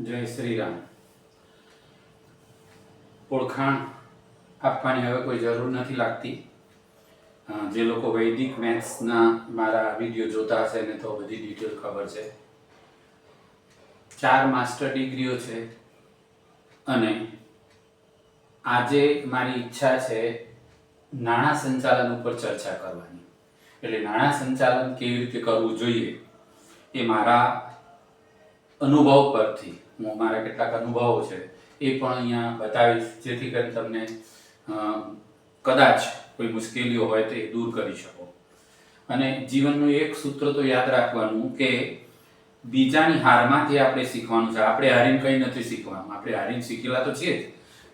જય શ્રી રામ. ઓળખાણ આપવાની હવે કોઈ જરૂર નથી લાગતી. જે લોકો વૈદિક મેથ્સના મારા વિડીયો જોતા હશે એને તો બધી ડિટેલ ખબર છે. 4 માસ્ટર ડિગ્રીઓ છે અને આજે મારી ઈચ્છા છે નાણાં સંચાલન ઉપર ચર્ચા કરવાની. એટલે નાણાં સંચાલન કેવી રીતે કરવું જોઈએ એ મારા અનુભવ પરથી હું મારા કેટલાક અનુભવો છે એ પણ અહીંયા બતાવીશ, જેથી કરીને તમને કદાચ કોઈ મુશ્કેલીઓ હોય તો એ દૂર કરી શકો. અને જીવનનું એક સૂત્ર તો યાદ રાખવાનું કે બીજાની હારમાંથી આપણે શીખવાનું છે. આપણે હારીને કંઈ નથી શીખવાનું. આપણે હારીને શીખેલા તો છીએ જ,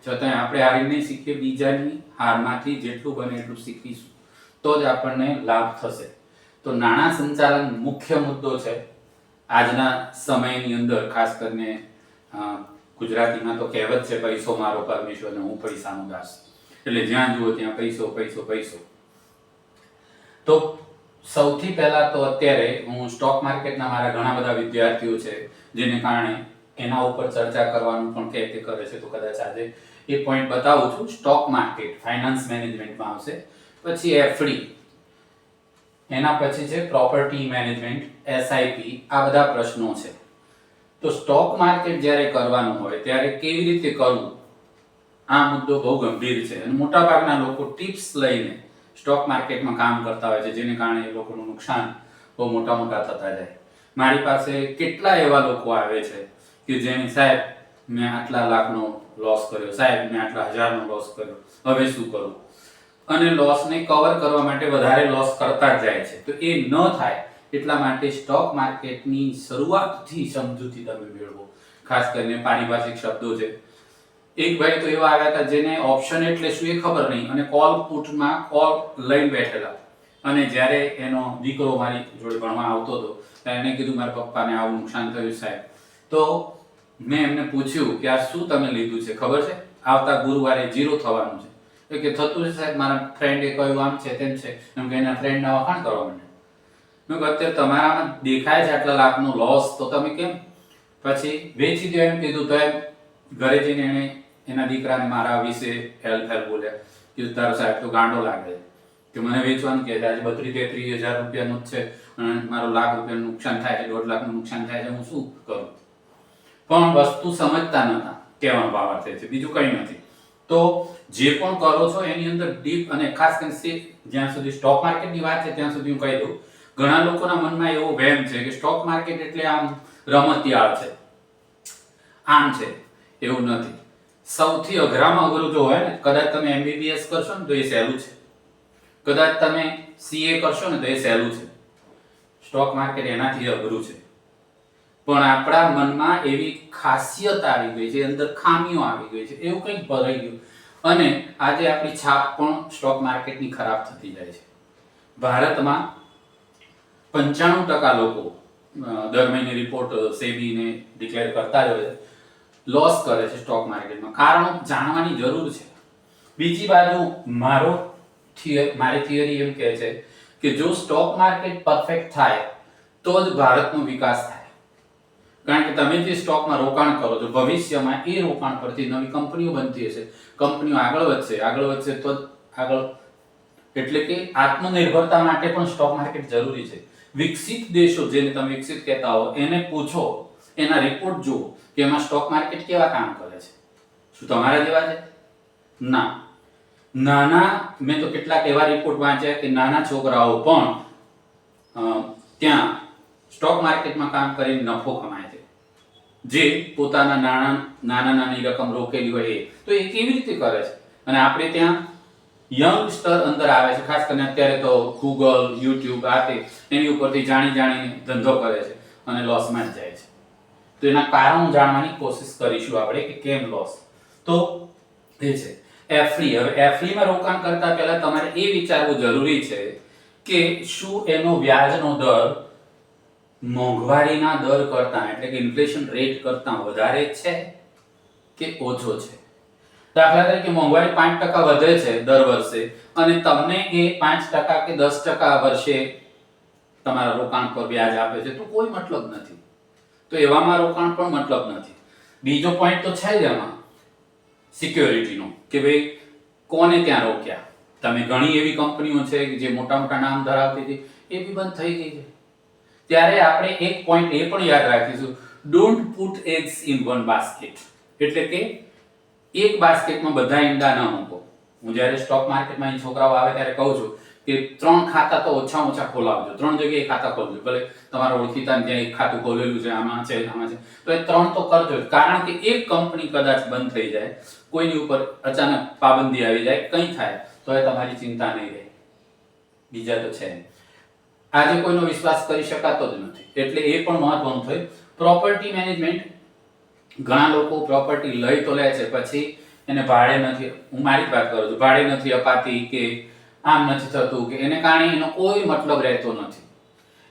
છતાં આપણે હારીને નહીં શીખીએ, બીજાની હારમાંથી જેટલું બને એટલું શીખીશું તો જ આપણને લાભ થશે. તો નાણાં સંચાલન મુખ્ય મુદ્દો છે આજના સમયની અંદર. ખાસ કરીને ગુજરાતીમાં તો કહેવત છે, પૈસો મારો પરમેશ્વર ને હું પૈસાનો દાસ. એટલે જ્યાં જુઓ ત્યાં પૈસો પૈસો પૈસો. તો સૌથી પહેલા તો અત્યારે હું સ્ટોક માર્કેટના મારા ઘણા બધા વિદ્યાર્થીઓ છે જેને કારણે એના ઉપર ચર્ચા કરવાનું પણ કહે કરે છે, તો કદાચ આજે એ પોઈન્ટ બતાવું છું. સ્ટોક માર્કેટ ફાઇનાન્સ મેનેજમેન્ટમાં આવશે, પછી એફડી, એના પછી છે પ્રોપર્ટી મેનેજમેન્ટ, એસઆઈપી. આ બધા પ્રશ્નો છે. તો સ્ટોક માર્કેટ જ્યારે કરવાનું હોય ત્યારે કેવી રીતે કરવું, આ મુદ્દો બહુ ગંભીર છે અને મોટાભાગના લોકો ટિપ્સ લઈને સ્ટોક માર્કેટમાં કામ કરતા હોય છે, જેને કારણે એ લોકોનું નુકસાન બહુ મોટા થતા જાય. મારી પાસે કેટલા એવા લોકો આવે છે કે જેને સાહેબ મેં આટલા લાખનો લોસ કર્યો, સાહેબ મેં આટલા હજારનો લોસ કર્યો, હવે શું કરું? અને લોસને કવર કરવા માટે વધારે લોસ કરતા જ જાય છે. તો એ ન થાય એટલા માટે સ્ટોક માર્કેટની શરૂઆતથી સમજૂતી તમે મેળવો. ખાસ કરીને પારિભાષિક શબ્દો છે. એક ભાઈ તો એવા આવ્યા હતા જેને ઓપ્શન એટલે શું એ ખબર નહીં અને કોલ પુટમાં કોલ લઈને બેઠેલા. અને જ્યારે એનો દીકરો મારી જોડે ભણવા આવતો હતો ત્યારે એને કીધું મારા પપ્પાને આવું નુકસાન થયું સાહેબ. તો મેં એમને પૂછ્યું કે આ શું તમે લીધું છે, ખબર છે? આવતા ગુરુવારે 0 થવાનું છે. તો કે થતું છે સાહેબ, મારા ફ્રેન્ડે કહ્યું આમ છે તેમ છે. એમ કે એના ફ્રેન્ડના વખાણ કરવા માંડે. મેં કહ્યું અત્યારે તમારામાં દેખાય છે આટલા લાખનો લોસ, તો તમે કેમ પછી વેચી દો એમ કીધું. તો એમ ઘરે જઈને એને એના દીકરાને મારા વિશે હેલ્પ બોલ્યા કે તારો સાહેબ તો ગાંડો લાગે કે મને વેચવાનું કે આજે 32-33 હજાર રૂપિયાનું જ છે અને મારો લાખ રૂપિયાનું નુકસાન થાય છે, 1.5 લાખનું નુકસાન થાય છે, હું શું કરું? પણ વસ્તુ સમજતા નતા, કહેવાનો ભાવ થાય છે, બીજું કંઈ નથી. તો જે પણ કરો છો એની અંદર ડીપ અને ખાસ કરીને જ્યાં સુધી સ્ટોક માર્કેટની વાત છે ત્યાં સુધી હું કહી દઉં, ઘણા લોકોના મનમાં એવો વહેમ છે કે સ્ટોક માર્કેટ એટલે આમ રમતિયાળ છે, આમ છે. એવું નથી. સૌથી અઘરામાં અઘરું જો હોય ને, કદાચ તમે MBBS કરશો ને તો એ સહેલું છે, કદાચ તમે CA કરશો ને તો એ સહેલું છે. સ્ટોક માર્કેટ એનાથી અઘરું છે. પણ આપણા મનમાં એવી ખાસિયત આવી ગઈ છે, અંદર ખામીઓ આવી ગઈ છે, એવું કંઈક ભરાઈ ગયું અને આજે આપણી છાપ પણ સ્ટોક માર્કેટની ખરાબ થતી જાય છે. ભારતમાં 95% લોકો દર મહિને રિપોર્ટ સેબીને ડિક્લેર કરતા જ હોય લોસ કરે છે સ્ટોક માર્કેટમાં. કારણો જાણવાની જરૂર છે. બીજી બાજુ મારી થિયરી એમ કહે છે કે જો સ્ટોક માર્કેટ પરફેક્ટ થાય તો જ ભારતનો વિકાસ થાય. કારણ કે તમે જે સ્ટોકમાં રોકાણ કરો છો ભવિષ્યમાં એ રોકાણ પરથી નવી કંપનીઓ બનતી હશે, કંપનીઓ આગળ વધશે તો આગળ, એટલે કે આત્મનિર્ભરતા માટે પણ સ્ટોક માર્કેટ જરૂરી છે. વિકસિત દેશો, જેને તમે વિકસિત કહેતા હો, એને પૂછો, એના રિપોર્ટ જુઓ કે એમાં સ્ટોક માર્કેટ કેવા કામ કરે છે. શું તમારા જેવા છે? ના. મેં તો કેટલાક એવા રિપોર્ટ વાંચ્યા કે નાના છોકરાઓ પણ ત્યાં સ્ટોક માર્કેટમાં કામ કરીને નફો કમાય છે, જે પોતાના નાની રકમ રોકેલી હોય એ. તો એ કેવી રીતે કરે છે? અને આપણે ત્યાં યંગસ્ટર અંદર આવે છે, ખાસ કરીને અત્યારે તો ગૂગલ, યુટ્યુબ એની ઉપરથી જાણીને ધંધો કરે છે અને લોસમાં જ જાય છે. તો એના કારણો જાણવાની કોશિશ કરીશું આપણે કે કેમ લોસ. તો એ છે એફડી. હવે એફડીમાં રોકાણ કરતા પહેલા તમારે એ વિચારવું જરૂરી છે કે શું એનો વ્યાજનો દર મોંઘવારીના દર કરતા, એટલે કે ઇન્ફ્લેશન રેટ કરતા વધારે છે કે ઓછો છે. દાખલા તરીકે મોંઘવારી 5% વધે છે દર વર્ષે અને તમને એ 5% કે 10% વર્ષે તમારા રોકાણ પર વ્યાજ આપે છે, તો કોઈ મતલબ નથી. તો એવામાં રોકાણ પણ મતલબ નથી. બીજો પોઈન્ટ તો છે જ એમાં સિક્યોરિટીનો, કે ભાઈ કોને ત્યાં રોક્યા. તમે ઘણી એવી કંપનીઓ છે કે જે મોટા મોટા નામ ધરાવતી હતી, એ બી બંધ થઈ ગઈ છે. ત્યારે આપણે એક પોઈન્ટ એ પણ યાદ રાખીશું, don't put eggs in one basket. એટલે કે એક બાસ્કેટમાં બધા ઈંડા ન મૂકો. હું જ્યારે સ્ટોક માર્કેટમાં છોકરાઓ આવે ત્યારે કહું છું કે 3 ખાતા તો ઓછામાં ઓછા ખોલાવજો, 3 જગ્યાએ ખાતા ખોલજો. ભલે તમારા ઓળખીતા ત્યાં એક ખાતું ખોલેલું છે, આમાં છે, આમાં છે, તો એ 3 તો કરજો. કારણ કે એક કંપની કદાચ બંધ થઈ જાય, કોઈની ઉપર અચાનક પાબંદી આવી જાય, કંઈ થાય તો એ તમારી ચિંતા નહીં રહે. બીજા તો છે આજે કોઈનો વિશ્વાસ કરી શકાતો જ નથી, એટલે એ પણ મહત્વનું થયું. પ્રોપર્ટી મેનેજમેન્ટ, ઘણા લોકો પ્રોપર્ટી લઈ તો લે છે, પછી એને ભાડે નથી, હું મારી વાત કરું છું, ભાડે નથી અપાતી કે આમ નથી થતું, કે એને કારણે એનો કોઈ મતલબ રહેતો નથી.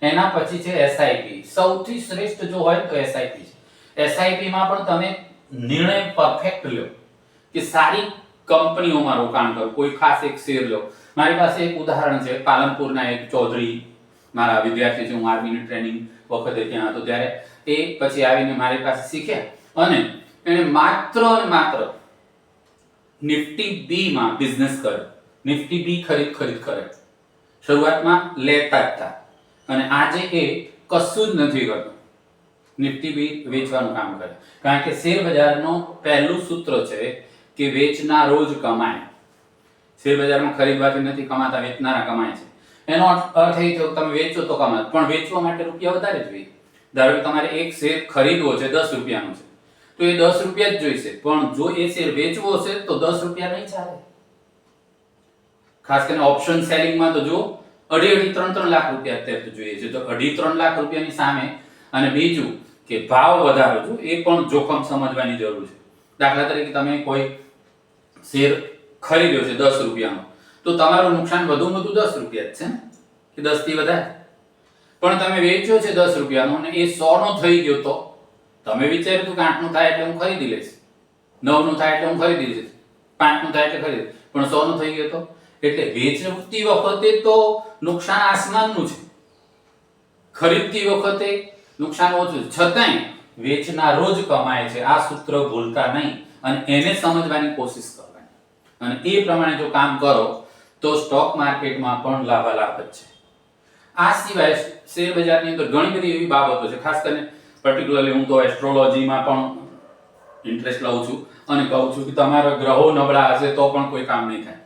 એના પછી છે એસઆઈપી. સૌથી શ્રેષ્ઠ જો હોય તો એસઆઈપી છે. એસઆઈપી માં પણ તમે નિર્ણય પરફેક્ટ લો કે સારી કંપનીઓમાં રોકાણ કરો, કોઈ ખાસ એક શેર લો. મારી પાસે એક ઉદાહરણ છે, પાલનપુરના એક ચૌધરી મારા વિદ્યાર્થી છે, હું આર્મીની ટ્રેનિંગ વખતે ત્યાં હતો ત્યારે એ પછી આવીને મારી પાસે શીખ્યા અને એને માત્ર અને માત્ર નિફ્ટી બી માં બિઝનેસ કર્યો. નિફ્ટી બી ખરીદ કરે. શરૂઆતમાં લેતા જ હતા અને આજે એ કશું જ નથી કરતો, નિફ્ટી બી વેચવાનું કામ કરે. કારણ કે શેર બજારનો પહેલું સૂત્ર છે કે વેચનારો જ કમાય. શેર બજારમાં ખરીદવાથી નથી કમાતા, વેચનારા કમાય છે. એનો અર્થ એ થયો તમે વેચો તો કમાય, પણ વેચવા માટે રૂપિયા વધારે જોઈએ. ધારો કે તમારે એક શેર ખરીદવો છે 10 રૂપિયાનો છે, તો એ 10 રૂપિયા જ જોઈશે, પણ જો એ શેર વેચવો છે તો 10 રૂપિયા નહીં ચાલે. ખાસ કરીને ઓપ્શન સેલિંગમાં તો જો 2.5-3 લાખ રૂપિયા અત્યારે જોઈએ છે, તો 2.5-3 લાખ રૂપિયાની સામે. અને બીજું કે ભાવ વધારો, જો એ પણ જોખમ સમજવાની જરૂર છે. દાખલા તરીકે તમે કોઈ શેર ખરીદ્યો છે 10 રૂપિયાનો, તો તમારું નુકસાન વધુમાં વધુ 10 રૂપિયા જ છે ને, કે 10 થી વધારે. પણ તમે વેચ્યો છે 10 રૂપિયાનો અને એ 100 નો થઈ ગયો, તો તમે વિચાર્યું હતું કે 8 નું થાય એટલે હું ખરીદી લઈશ, 9 નું થાય એટલે હું ખરીદી લઈશ, 5 નું થાય એટલે ખરીદી, પણ 100 નો થઈ ગયો તો. એટલે વેચતી વખતે તો નુકસાન આસમાનનું છે, ખરીદતી વખતે નુકસાન ઓછું છે, છતાંય વેચનારો જ કમાય છે. આ સૂત્ર ભૂલતા નહીં અને એને સમજવાની કોશિશ કરવાની, અને એ પ્રમાણે જો કામ કરો તો સ્ટોક માર્કેટમાં પણ લાભાલાભ જ છે. આ સિવાય શેર બજારની અંદર ઘણી બધી એવી બાબતો છે, ખાસ કરીને પર્ટિક્યુલરલી હું તો એસ્ટ્રોલોજીમાં પણ ઇન્ટરેસ્ટ લઉં છું અને કહું છું કે તમારા ગ્રહો નબળા હશે તો પણ કોઈ કામ નહીં થાય.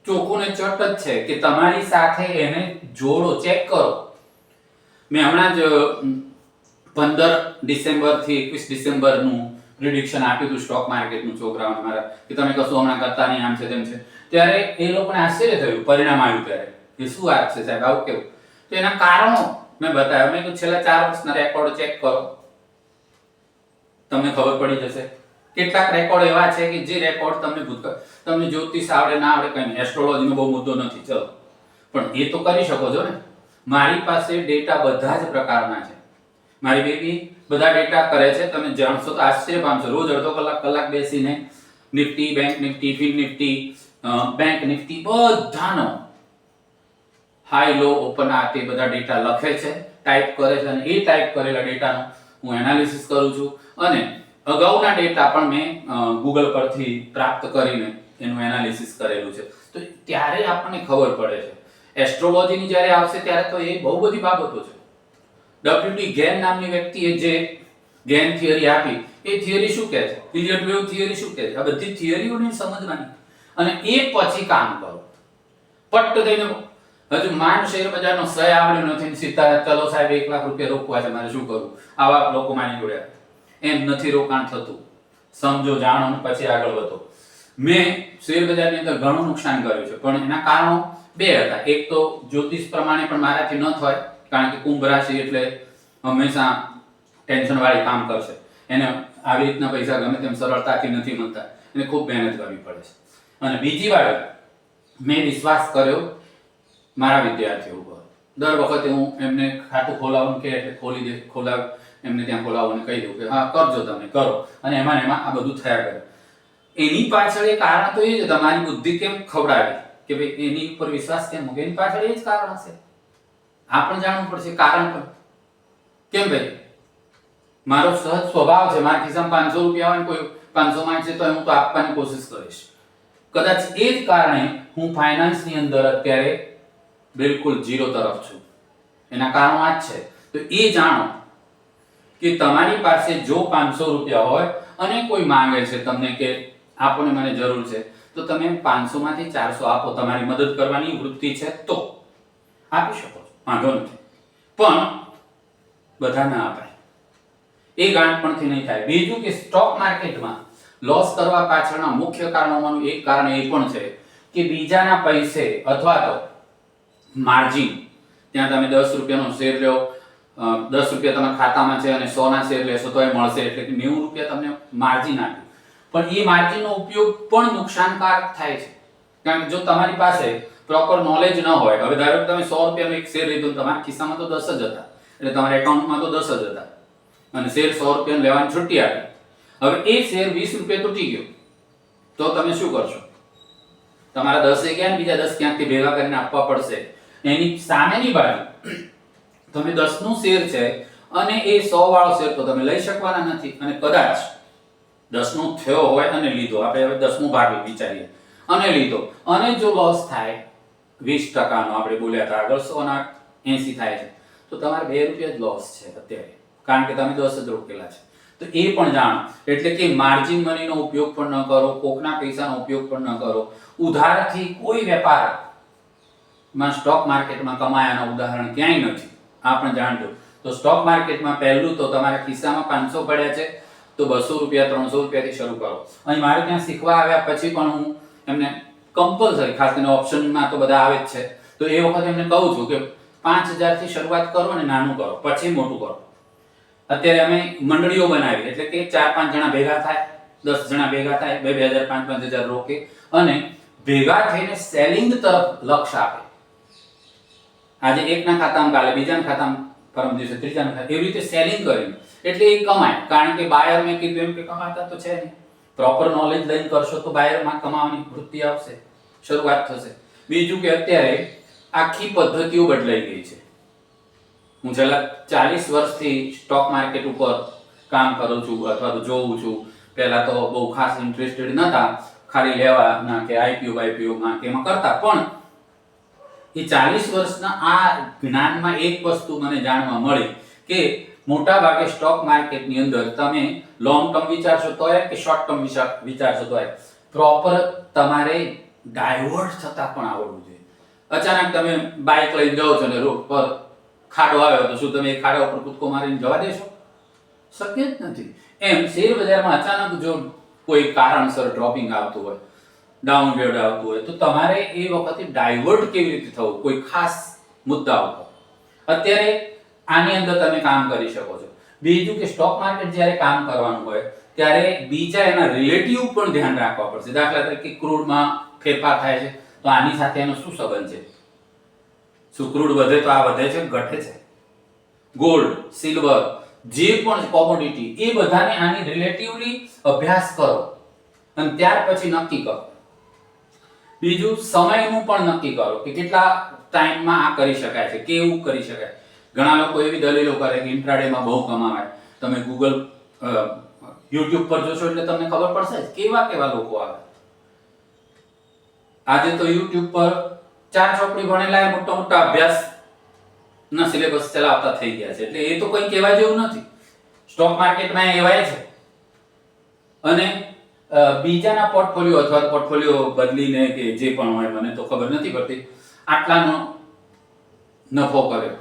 ચોખ્ખું ને ચટ જ છે કે તમારી સાથે એને જોડો, ચેક કરો. મેં હમણાં જ 15 ડિસેમ્બર થી 21 ડિસેમ્બરનું પ્રિડિક્શન આપ્યું હતું સ્ટોક માર્કેટનું છોકરાઓને મારા, કે તમે કશું હમણાં કરતા નહીં, આમ છે તેમ છે. ત્યારે એ લોકોને આશ્ચર્ય થયું પરિણામ આવ્યું ત્યારે, કે શું વાત છે સાહેબ, આવું કેવું? તો એના કારણો મેં બતાવ્યા. મેં કીધું છેલ્લા 4 વર્ષના રેકોર્ડ ચેક કરો, તમને ખબર પડી જશે. કેટલાક રેકોર્ડ એવા છે કે જે રેકોર્ડ તમને જ્યોતિષ આવડે ના આવડે કંઈ નહીં, એસ્ટ્રોલોજીનો બહુ મુદ્દો નથી, ચલો, પણ એ તો કરી શકો છો ને. મારી પાસે ડેટા બધા જ પ્રકારના છે, મારી બેબી બધા ડેટા કરે છે. તમે જાણશો તો આશ્ચર્ય પામશો. રોજ અડધો કલાક બેસીને Nifty, bank Nifty, fin Nifty, bank Nifty બધાનો હાઈ લો ઓપન આ તે બધા ડેટા લખે છે, ટાઈપ કરે છે, અને એ ટાઈપ કરેલા ડેટાનું હું એનાલિસિસ કરું છું. અને અગાઉના ડેટા પણ મેં ગૂગલ પરથી પ્રાપ્ત કરીને એનું એનાલિસિસ કરેલું છે. તો ત્યારે આપણને ખબર પડે છે. એસ્ટ્રોલોજીની જ્યારે આવશે ત્યારે તો એ બહુ બધી બાબતો છે. ડબ્લ્યુટી ગેન નામની વ્યક્તિએ જે ગેન થિયરી આપી, એ થિયરી શું કહે છે, ઇલિયટ વેવ થિયરી શું કહે છે, આ બધી થિયરીઓને સમજવાની અને એ પછી કામ કરો. પટ્ટ થઈને હજુ માંડ શેર બજારનો સહ આવડ્યો નથી ને સીધા ચલો સાહેબ 1 લાખ રૂપિયા રોકવા છે, મારે શું કરવું? આવા લોકો માની જોડે એમ નથી રોકાણ થતું. સમજો, જાણો અને પછી આગળ વધો. મેં શેર બજારની અંદર ઘણું નુકસાન કર્યું છે, પણ એના કારણો 2 હતા. એક તો જ્યોતિષ પ્રમાણે પણ મારાથી ન થાય, કારણ કે કુંભ રાશિ એટલે હંમેશા ટેન્શન વાળી કામ કરશે. એને આવી રીતના પૈસા ગમે તેમ સરળતાથી નથી મળતા, એને ખૂબ મહેનત કરવી પડે છે. અને બીજી વાત, મેં વિશ્વાસ કર્યો મારા વિદ્યાર્થીઓ ઉપર. દર વખતે હું એમને ખાતું ખોલાવવાનું કે એટલે એમને ત્યાં ખોલાવવાનું કહી દઉં કે હા કરજો, તમે કરો, અને એમાં આ બધું થયા કરે. એની પાછળ એક કારણ તો એ છે, તમારી બુદ્ધિ કેમ ખવડાવી, કે ભાઈ એની ઉપર વિશ્વાસ કેમ મૂકે, એની પાછળ એ જ કારણ હશે. આ પણ જાણવું પડશે કારણ પણ. કેમ ભાઈ? મારો સહજ સ્વભાવ છે, મારા ખિસ્સામાં 500 રૂપિયા હોય ને કોઈ 500 માંગશે તો હું તો આપવાની કોશિશ કરીશ. કદાચ એ જ કારણે હું ફાઇનાન્સની અંદર અત્યારે બિલકુલ ઝીરો તરફ છું. એના કારણો આ જ છે. તો એ જાણો કે તમારી પાસે જો 500 રૂપિયા હોય અને કોઈ માંગે છે તમને કે આપો ને મને જરૂર છે, તો તમે 500 માંથી 400 આપો. તમારી મદદ કરવાની વૃત્તિ છે તો આપી શકો છો, વાંધો નથી. પણ બધા ના અપાય, એ ગાંઠપણથી નહીં થાય. બીજું કે સ્ટોક માર્કેટમાં લોસ કરવા પાછળના મુખ્ય કારણોમાંનું એક કારણ એ પણ છે કે બીજાના પૈસે અથવા તો માર્જિન, ત્યાં તમે 10 રૂપિયાનો શેર લો, 10 રૂપિયા તમારા ખાતામાં છે અને 100 ના શેર લેશો તો એ મળશે, એટલે કે 90 રૂપિયા તમને માર્જિન આપ્યું. પણ એ માર્જિનનો ઉપયોગ પણ નુકસાનકારક થાય છે. કારણ કે જો તમારી પાસે પ્રોપર નોલેજ ન હોય, હવે ધારો કે તમે 100 રૂપિયાનો એક શેર લીધો, તમારા ખિસ્સામાં તો 10 જ હતા, એટલે તમારા એકાઉન્ટમાં તો 10 જ હતા, અને શેર 100 રૂપિયાનો લેવાની છૂટી આપી. હવે એ શેર 20 રૂપિયા તૂટી ગયો તો તમે શું કરશો? તમારા 10 ગયા ને બીજા 10 ક્યાંકથી ભેગા કરીને આપવા પડશે. એની સામેની બાજુ તમે 10 નું શેર છે અને એ 100 વાળો શેર તો તમે લઈ શકવાના નથી, અને કદાચ 10 નું થયો હોય અને લીધો, આપણે હવે 10મું ભાગ વિચારીએ, અને લીધો અને જો લોસ થાય 20% નો, આપણે બોલ્યા હતા આગળ 100 ના 80 થાય છે, તો તમારે 2 રૂપિયા જ લોસ છે અત્યારે, કારણ કે તમે 10 જ રોકેલા છે. તો એ પણ જાણો. એટલે કે માર્જિન મનીનો ઉપયોગ પણ ન કરો, કોકના પૈસાનો ઉપયોગ પણ ન કરો. ઉધારથી કોઈ વેપારમાં સ્ટોક માર્કેટમાં કમાયાના ઉદાહરણ ક્યાંય નથી, આ પણ જાણજો. તો સ્ટોક માર્કેટમાં પહેલું તો તમારા ખિસ્સામાં 500 પડ્યા છે તો 200 રૂપિયા 300 રૂપિયાથી શરૂ કરો. અહીં મારે ત્યાં શીખવા આવ્યા પછી પણ હું એમને કમ્પલસરી, ખાસ કરીને ઓપ્શનમાં તો બધા આવે જ છે, તો એ વખતે એમને કહું છું કે 5000 થી શરૂઆત કરો અને નાનું કરો, પછી મોટું કરો. અત્યારે અમે મંડળીઓ બનાવી, એટલે કે 4-5 જણા ભેગા થાય, 10 જણા ભેગા થાય, 2000 5-5000 રોકે અને ભેગા થઈને સેલિંગ તરફ લક્ષ્ય આપે. આજે એકના ખાતામાં, કાલે બીજાના ખાતામાં, પરમ દિવસે ત્રીજાના ખાતામાં, એવી રીતે સેલિંગ કરીને એટલે એ કમાય. કારણ કે બાયર, મેં કીધું એમ કે કમાતા તો છે નહીં. પ્રોપર નોલેજ લઈને કરશો તો બાયરમાં કમાવાની વૃત્તિ આવશે, શરૂઆત થશે. બીજું કે અત્યારે આખી પદ્ધતિઓ બદલાઈ ગઈ છે. હું છેલ્લા 40 વર્ષથી સ્ટોક માર્કેટ ઉપર કામ કરું છું અથવા તો જોઉં છું. પહેલા તો બહુ ખાસ ઇન્ટરેસ્ટેડ નહોતા, ખાલી લેવાના કે આઈપીઓ માં કે એમાં કરતા. પણ એ 40 વર્ષના આ જ્ઞાનમાં એક વસ્તુ મને જાણવા મળી કે મોટા ભાગે સ્ટોક માર્કેટની અંદર તમે લોંગ ટર્મ વિચારશો તોય કે શોર્ટ ટર્મ વિચારશો તોય પ્રોપર તમારે ડાયવર્ટ થતા પણ આવડવું જોઈએ. અચાનક તમે બાઇક લઈને જાઓ છો ને રોડ પર ખાડો આવ્યો તો શું તમે એ ખાડા ઉપર કૂદકો મારીને જવા દેશો? શક્ય જ નથી. એમ શેર બજારમાં અચાનક જો કોઈ કારણસર ડ્રોપિંગ આવતું હોય, ડાઉનગ્રેડ આવતું હોય, તો તમારે એ વખતે ડાયવર્ટ કેવી રીતે થવું કોઈ ખાસ મુદ્દાઓ પર. અત્યારે આની અંદર તમે કામ કરી શકો છો. બીજું કે સ્ટોક માર્કેટ જ્યારે કામ કરવાનું હોય ત્યારે બીજા એના રિલેટિવ પણ ધ્યાન રાખવા પડશે. દાખલા તરીકે ક્રૂડમાં ફેરફાર થાય છે તો આની સાથે એનો શું સંબંધ છે? શું ક્રૂડ વધે તો આ વધે છે, ઘટે છે? ગોલ્ડ, સિલ્વર, જે પણ કોમોડિટી, એ બધાને આની રિલેટિવલી અભ્યાસ કરો અને ત્યાર પછી નક્કી કરો. બીજું સમયનું પણ નક્કી કરો કે કેટલા ટાઈમમાં આ કરી શકાય છે, કેવું કરી શકાય. ઘણા લોકો એવી દલીલો કરે કે ઇન્ટ્રાડેમાં બહુ કમાવાય. તમે ગૂગલ, યુટ્યુબ પર જોશો એટલે તમને ખબર પડશે કેવા કેવા લોકો આવે. આજે તો યુટ્યુબ પર 4 ચોપડી ભણેલા મોટા મોટા અભ્યાસ ના સિલેબસ ચલાવતા થઈ ગયા છે, એટલે એ તો કોઈ કહેવા જેવું નથી. સ્ટોક માર્કેટમાં એવાય છે. અને બીજાના પોર્ટફોલિયો અથવા પોર્ટફોલિયો બદલીને કે જે પણ હોય, મને તો ખબર નથી પડતી, આટલાનો નફો કર્યો.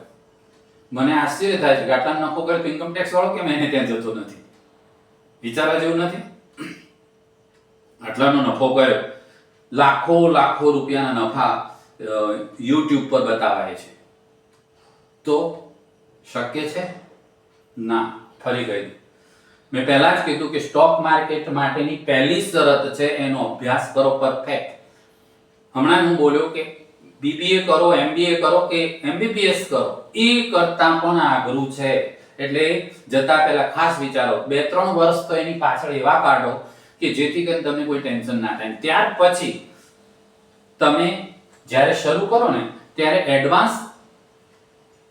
મને આશ્ચર્ય થાય છે કે આટલાનો નફો કર્યો તો ઇન્કમ ટેક્સ વાળો કેમ એને ત્યાં જતો નથી? વિચારવા જેવું નથી. આટલાનો નફો કર્યો, લાખો રૂપિયાના નફા યુટ્યુબ પર બતાવાય છે, તો શક્ય છે? ના. ફરી ગઈ. મેં પહેલા જ કીધું કે સ્ટોક માર્કેટ માટેની પહેલી શરત છે એનો અભ્યાસ કરો પરફેક્ટ. હમણાં હું બોલ્યો કે બીબીએ કરો, એમબીએ કરો કે એમબીબીએસ કરો, એ કરતાં પણ આઘરું છે. એટલે જતા પહેલા ખાસ વિચારો. 2-3 વર્ષ તો એની પાછળ એવા કાઢો કે જેથી કરીને તમને કોઈ ટેન્શન ના થાય. ત્યાર પછી તમે જ્યારે શરૂ કરો ને ત્યારે એડવાન્સ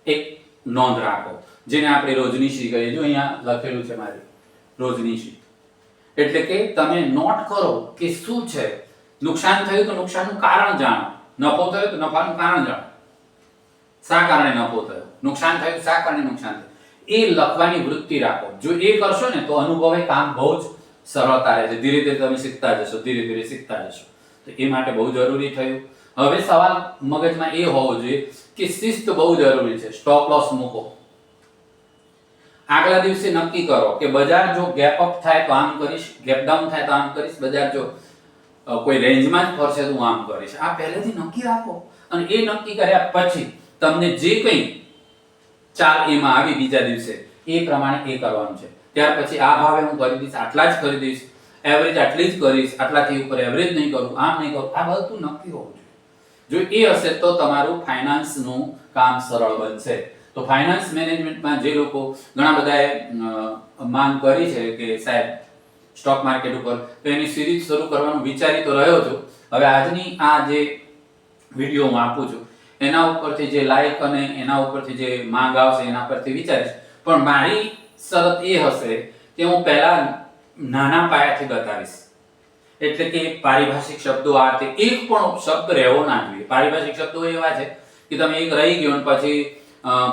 એક નોંધ રાખો. જેને આપણે રોજનીશી કહીએ. જો અહીંયા લખેલું છે મારી રોજનીશી. એટલે કે તમે નોટ કરો કે શું છે. નુકસાન થયું તો નુકસાનનું કારણ જાણો, નફો થયો તો નફાનું કારણ જાણો. શા કારણે નફો થયો, નુકસાન થયું શા કારણે નુકસાન થયું, એ લખવાની વૃત્તિ રાખો. જો એ કરશો ને તો અનુભવે કામ બહુ જ સરળતા રહે છે. ધીરે ધીરે તમે શીખતા જશો, ધીરે ધીરે શીખતા જશો. તો એ માટે બહુ જરૂરી થયું. હવે સવાલ મગજમાં એ હોવો જોઈએ કે શિસ્ત બહુ જરૂરી છે. સ્ટોપ લોસ મૂકો. આગલા દિવસે નક્કી કરો કે બજાર જો ગેપ અપ થાય તો આમ કરીશ, ગેપ ડાઉન થાય તો આમ કરીશ, બજાર જો કોઈ રેન્જમાં જ ફરશે તો હું આમ કરીશ. આ પહેલેથી નક્કી રાખો અને એ નક્કી કર્યા પછી તમને જે કંઈ ચાલ એમાં આવી બીજા દિવસે એ પ્રમાણે એ કરવાનું છે. ત્યાર પછી આ ભાવે હું કરી દઈશ, આટલા જ કરી દઈશ, એવરેજ આટલી જ કરીશ, આટલાથી ઉપર એવરેજ નહીં કરું, આમ નહીં કરું. આ બધું નક્કી હોવું જોઈએ. જો એ હશે તો તમારું ફાઇનાન્સનું કામ સરળ બનશે. તો ફાઇનાન્સ મેનેજમેન્ટમાં જે લોકો ઘણા બધાએ માંગ કરી છે કે સાહેબ સ્ટોક માર્કેટ ઉપર, તો એની સિરીઝ શરૂ કરવાનું વિચારી તો રહ્યો છું. હવે આજની આ જે વિડીયો હું આપું છું એના ઉપરથી જે લાઈક અને એના ઉપરથી જે માંગ આવશે એના પરથી વિચારીશ. પણ મારી શરત એ હશે કે હું પહેલા નાના પાયાથી બતાવીશ. એટલે કે પારિભાષિક શબ્દો આ તે એક પણ શબ્દ રહેવો ના જોઈએ. પારિભાષિક શબ્દો એવા છે કે તમે એક રહી ગયો અને પછી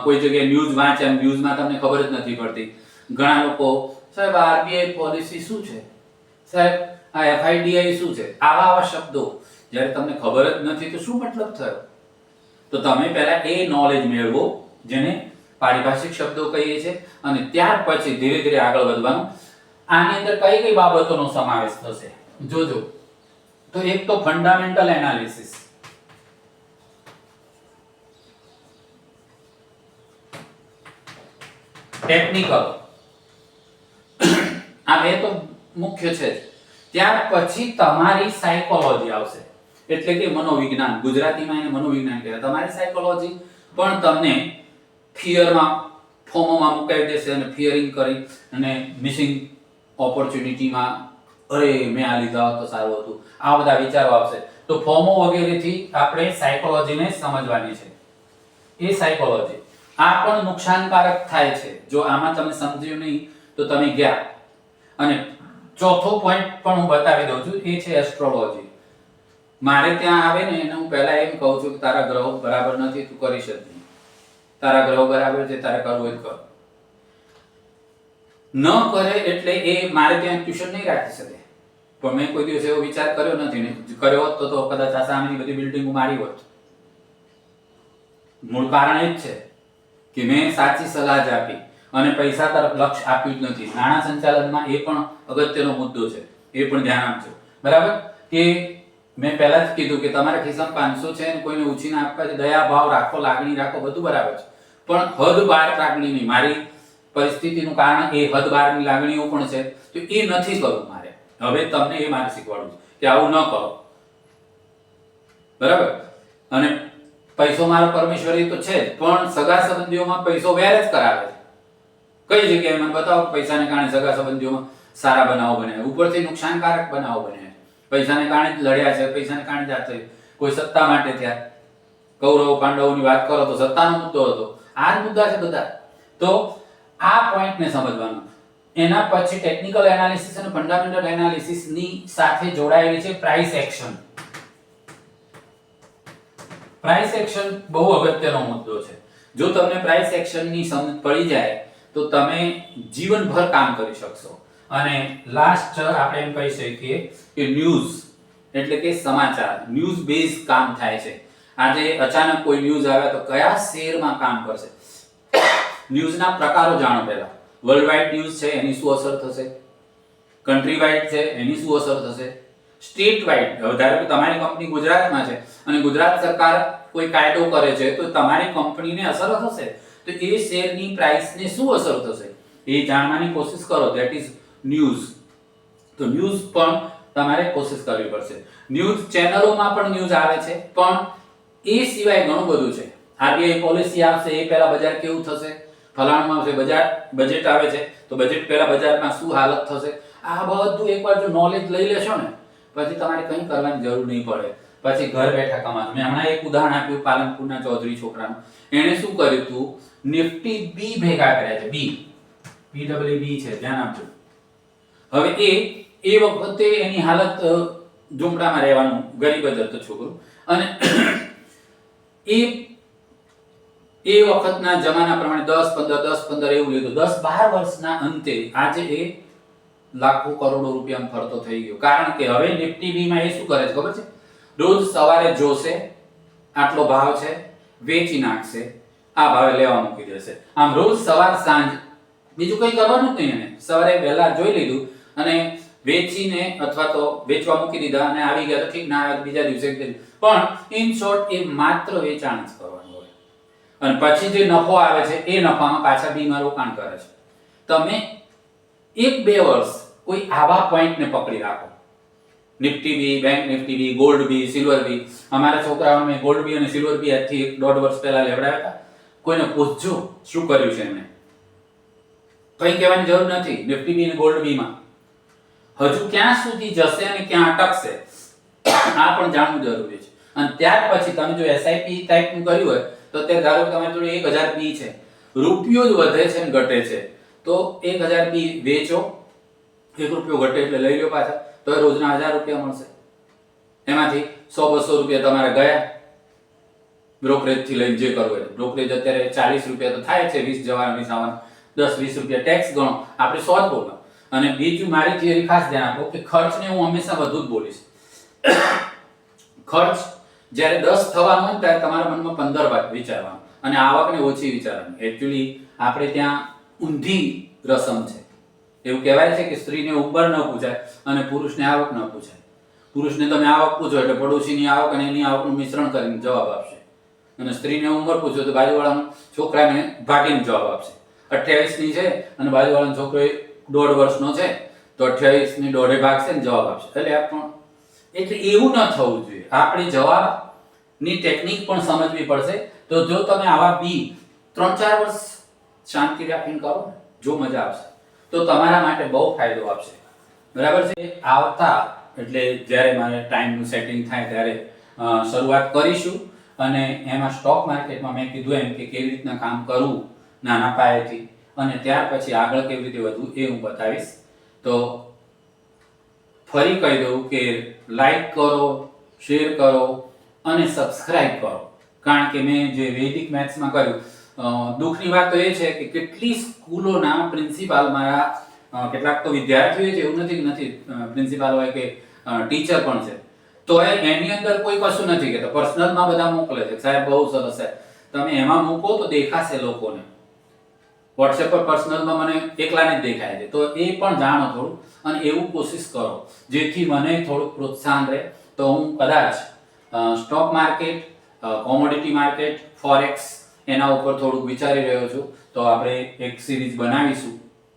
કોઈ જગ્યાએ ન્યૂઝ વાંચ્યા, ન્યૂઝમાં તમને ખબર જ નથી પડતી. ઘણા લોકો સાહેબ આરબીઆઈ પોલિસી શું છે, સાહેબ આ એફઆઈડીઆઈ શું છે, આવા શબ્દો જ્યારે તમને ખબર જ નથી તો શું મતલબ થયો. તો તમે પહેલા એ નોલેજ મેળવો જેને પારિભાષિક શબ્દો કહીએ છીએ અને ત્યાર પછી ધીરે ધીરે આગળ વધવાનું. આની અંદર કઈ કઈ બાબતોનો સમાવેશ થશે જોજો. તો એક તો ફંડામેન્ટલ એનાલિસિસ, ટેકનિકલ, આ બે તો મુખ્ય છે. ત્યાર પછી તમારી સાયકોલોજી આવશે. એટલે કે મનોવિજ્ઞાન, ગુજરાતીમાં એને મનોવિજ્ઞાન કહેવાય. તમારી સાયકોલોજી પણ તમને ફિયરમાં, ફોમોમાં મુકાવી દેશે અને ફિયરિંગ કરી અને મિસિંગ ઓપોર્ચ્યુનિટીમાં અરે મેં આ લીધા હોત તો સારું હતું, આ બધા વિચારો આવશે. તો ફોમો વગેરેથી આપણે સાયકોલોજીને સમજવાની છે. એ સાયકોલોજી આ પણ નુકસાનકારક થાય છે. જો આમાં તમે સમજ્યું નહીં તો તમે ગયા. અને ચોથો પોઈન્ટ પણ હું બતાવી દઉં છું, એ છે એસ્ટ્રોલોજી. મારે ત્યાં આવે ને એને હું પહેલા એમ કહું છું કે તારા ગ્રહો બરાબર નથી, તું કરીશ જ નહીં. તારા ગ્રહો બરાબર છે, તારે કરવું જ કર. ન કરે એટલે એ મારે ત્યાં ટ્યુશન નહીં રાખી શકે. પણ મેં કોઈ દિવસ એવો વિચાર કર્યો નથી ને કર્યો હોત તો કદાચ આ સામેની બધી બિલ્ડિંગો મારી હોત. મૂળ કારણ એ જ છે કે મેં સાચી સલાહ જ આપી અને પૈસા તરફ લક્ષ્ય આપ્યું જ નથી. નાણાં સંચાલનમાં એ પણ અગત્યનો મુદ્દો છે, એ પણ ધ્યાન આપજો. બરાબર કે મેં પહેલા જ કીધું કે તમારા ખિસ્સામાં 500 છે અને કોઈને ઉછીને આપવા છે, દયા ભાવ રાખો, લાગણી રાખો, બધું બરાબર છે. પણ હદ બહાર લાગણી નહીં. મારી પરિસ્થિતિનું કારણ એ હદ બહારની લાગણીઓ પણ છે, તો એ નથી કરવું મારે. હવે તમને એ મારે શીખવાડવું છે કે આવું ન કરો. બરાબર. અને પૈસો મારો પરમેશ્વરી તો છે જ, પણ સગા સંબંધીઓમાં પૈસો વેર જ કરાવે છે. કઈ જગ્યાએ મને બતાવો પૈસાને કારણે સગા સંબંધીઓમાં સારા બનાવો બને, ઉપરથી નુકસાનકારક બનાવો બને. પૈસાને કારણે જ લડ્યા છે, પૈસાને કારણે જ આ થયું. કોઈ સત્તા માટે થયા. કૌરવ પાંડવોની વાત કરો તો સત્તાનો મુદ્દો હતો. આ જ મુદ્દા છે બધા. તો આ પોઈન્ટને સમજવાનું. એના પછી ટેકનિકલ એનાલિસિસ અને ફંડામેન્ટલ એનાલિસિસની સાથે જોડાયેલી છે પ્રાઇસ એક્શન. પ્રાઇસ એક્શન બહુ અગત્યનો મુદ્દો છે. જો તમને પ્રાઇસ એક્શનની સમજ પડી જાય તો તમે જીવનભર કામ કરી શકશો. અને લાસ્ટ આપણે એમ કહી શકીએ કે ન્યૂઝ એટલે કે સમાચાર, ન્યૂઝ બેઝ કામ થાય છે. આજે અચાનક કોઈ ન્યૂઝ આવે તો કયા શેરમાં કામ કરશે, ન્યૂઝના પ્રકારો જાણો. પહેલા વર્લ્ડ વાઇડ ન્યૂઝ છે એની શું અસર થશે, કન્ટ્રી વાઇડ છે એની શું અસર થશે, સ્ટેટ વાઇડ. ધારો કે તમારી કંપની ગુજરાતમાં છે અને ગુજરાત સરકાર કોઈ કાયદો કરે છે તો તમારી કંપનીને અસર થશે, તો એ શેરની પ્રાઇસને શું અસર થશે એ જાણવાની કોશિશ કરો. That is news. તો ન્યૂઝ પણ તમારે કોશિશ કરવી પડશે. ન્યૂઝ ચેનલોમાં પણ ન્યૂઝ આવે છે, પણ એ સિવાય ઘણું બધું છે. આરબીઆઈ પોલિસી આવશે એ પહેલા બજાર કેવું થશે, ફલાણું આવશે, બજેટ આવે છે તો બજેટ પહેલા બજારમાં શું હાલત થશે. આ બધું એકવાર જો નોલેજ લઈ લેશો ને પછી તમારે કંઈ કરવાની જરૂર નહીં પડે. પછી ઘર બેઠા કમાવાનું. મેં હમણાં એક ઉદાહરણ આપ્યું પાલનપુરના ચૌધરી છોકરાનું. એણે શું કર્યું હતું, નિફ્ટી બી ભેગા કર્યા છે. બી છે, ધ્યાન આપજો. હવે એ વખતે એની હાલત ઝૂંપડામાં રહેવાનું, ગરીબ જ હતો છોકરો, અને એ વખતના જમાના પ્રમાણે 10-15 એવું લીધું. 10-12 વર્ષના અંતે આજે એ લાખો કરોડો રૂપિયામાં ફરતો થઈ ગયો. કારણ કે હવે નિફ્ટી બી માં એ શું કરે છે ખબર છે? રોજ સવારે જોશે આટલો ભાવ છે, વેચી નાખશે, આ ભાવે લેવા મૂકી દેશે. આમ રોજ સવાર સાંજ, બીજું કંઈ કરવાનું જ નહીં. એને સવારે વહેલા જોઈ લીધું અને વેચીને અથવા તો વેચવા મૂકી દીધા અને આવી ગયા તો ઠીક, ના આવે બીજા દિવસે. પણ ઇન શોર્ટ એ માત્ર વેચાણ જ કરવાનું હોય અને પછી જે નફો આવે છે એ નફામાં પાછા બીમાં રોકાણ કરે છે. તમે 1-2 વર્ષ કોઈ આવા પોઈન્ટને પકડી રાખો, નિફ્ટી બી, બેંક નિફ્ટી બી, ગોલ્ડ બી, સિલ્વર બી. અમારા છોકરાઓને મેં ગોલ્ડ બી અને સિલ્વર બી આજથી 1.5 વર્ષ પહેલા લેવડાવ્યા હતા. કોઈને પૂછજો શું કર્યું છે એમને, કંઈ કહેવાની જરૂર નથી. નિફ્ટી બી અને ગોલ્ડ બીમાં હજુ ક્યાં સુધી જશે અને ક્યાં અટકશે આ પણ જાણવું જરૂરી છે. અને ત્યાર પછી તમે જો એસઆઈપી ટાઈપનું કર્યું હોય તો અત્યારે ધારો કે તમારી જોડે 1000 બી છે, રૂપિયો જ વધે છે ને ઘટે છે, તો 1000 બી વેચો, 1 રૂપિયો ઘટે એટલે લઈ લો પાછા, તો રોજના 1000 રૂપિયા મળશે. એમાંથી 100-200 રૂપિયા તમારે ગયા બ્રોકરેજ થી લઈને જે કરવું હોય. બ્રોકરેજ અત્યારે 40 રૂપિયા તો થાય છે, 20 જવાના 20 આવવાના, 10-20 રૂપિયા ટેક્સ ગણો, આપણે 100 જ બોલો. અને બીજું મારી થિયરી ખાસ ધ્યાન આપો કે ખર્ચને હું હંમેશા વધુ જ બોલીશ. ખર્ચ જ્યારે 10 થવાનો હોય ત્યારે તમારા મનમાં 15 વાત વિચારવાનું અને આવકને ઓછી વિચારવાનું. એકચ્યુઅલી આપણે ત્યાં ઊંધી રસમ છે. એવું કહેવાય છે કે સ્ત્રીને ઉંમર ન પૂછાય અને પુરુષને આવક ન પૂછાય. પુરુષને તમે આવક પૂછો એટલે પડોશીની આવક અને એની આવકનું મિશ્રણ કરીને જવાબ આપશે, અને સ્ત્રીને ઉંમર પૂછો તો બાજુવાળાના છોકરાને ભાગીને જવાબ આપશે. 28 ની છે અને બાજુવાળાનો છોકરો 1.5 વર્ષનો છે તો 28 ની દોઢે ભાગશે ને જવાબ આપશે. એટલે એવું ન થવું જોઈએ. આપણે જવાબની ટેકનિક પણ સમજવી પડશે. તો જો તમે આવા બી 3-4 વર્ષ શાંતિ રાખીને કરો, જો મજા આવશે તો તમારા માટે બહુ ફાયદો આપશે. બરાબર છે? આવતા એટલે જ્યારે મારે ટાઈમનું સેટિંગ થાય ત્યારે શરૂઆત કરીશું. અને એમાં સ્ટોક માર્કેટમાં મેં કીધું એમ કે કેવી રીતના કામ કરવું નાના પાયેથી, અને ત્યાર પછી આગળ કેવી રીતે વધવું એ હું બતાવીશ. તો ફરી કહી દઉં કે લાઈક કરો, શેર કરો અને સબસ્ક્રાઇબ કરો. કારણ કે મેં જે વૈદિક મેથ્સમાં કર્યું, દુઃખની વાત તો એ છે કે કેટલી સ્કૂલોના પ્રિન્સિપાલ મારા કેટલાક તો વિદ્યાર્થીઓ છે, એવું નથી પ્રિન્સિપાલ હોય કે ટીચર પણ છે, તો એની અંદર કોઈ કશું નથી કહેતા. પર્સનલમાં બધા મોકલે છે, સાહેબ બહુ સરસ છે, તમે એમાં મૂકો તો દેખાશે લોકોને. વોટ્સએપ પર પર્સનલમાં મને એકલાને જ દેખાય છે, તો એ પણ જાણો થોડું અને એવું કોશિશ કરો જેથી મને થોડુંક પ્રોત્સાહન રહે. તો હું કદાચ stock market, commodity market, forex એના ઉપર થોડુંક વિચારી રહ્યો છું. તો આપણે એક સિરીઝ બનાવીશું.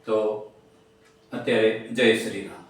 તો અત્યારે જય શ્રી રામ.